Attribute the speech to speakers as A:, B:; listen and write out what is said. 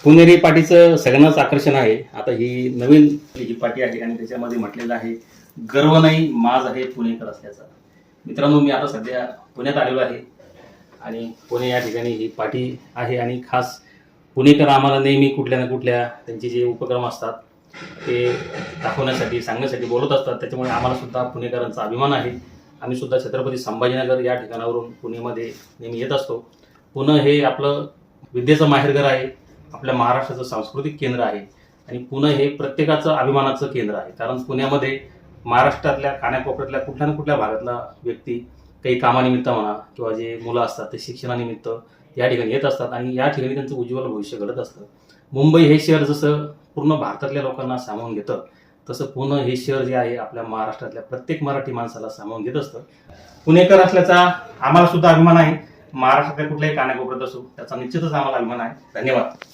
A: पुणेरी पाटीचं सगळ्यांनाच आकर्षण आहे. आता ही नवीन ही पाटी आहे आणि त्याच्यामध्ये म्हटलेलं आहे, गर्व नाही माज आहे पुणेकर असल्याचा. मित्रांनो, मी आता सध्या पुण्यात आलेलो आहे आणि पुणे या ठिकाणी ही पाटी आहे आणि खास पुणेकर आम्हाला नेहमी कुठल्या ना कुठल्या त्यांचे जे उपक्रम असतात ते दाखवण्यासाठी, सांगण्यासाठी बोलत असतात. त्याच्यामुळे आम्हाला सुद्धा पुणेकरांचा अभिमान आहे. आम्ही सुद्धा छत्रपती संभाजीनगर या ठिकाणावरून पुणेमध्ये नेहमी येत असतो. पुणे हे आपलं विद्येचं माहेरघर आहे, आपल्या महाराष्ट्राचं सांस्कृतिक केंद्र आहे आणि पुणे हे प्रत्येकाचं अभिमानाचं केंद्र आहे. कारण पुण्यामध्ये महाराष्ट्रातल्या कानाकोपऱ्यातल्या कुठल्या ना कुठल्या भागातला व्यक्ती काही कामानिमित्त म्हणा किंवा जे मुलं असतात ते शिक्षणानिमित्त या ठिकाणी येत असतात आणि या ठिकाणी त्यांचं उज्ज्वल भविष्य घडत असतं. मुंबई हे शहर जसं पूर्ण भारतातल्या लोकांना सामावून घेतं, तसं पुणे हे शहर जे आहे आपल्या महाराष्ट्रातल्या प्रत्येक मराठी माणसाला सामावून घेत असतं. पुणेकर असल्याचा आम्हाला सुद्धा अभिमान आहे. महाराष्ट्रातल्या कुठल्याही कानाकोपऱ्यात असो त्याचा निश्चितच आम्हाला अभिमान आहे. धन्यवाद.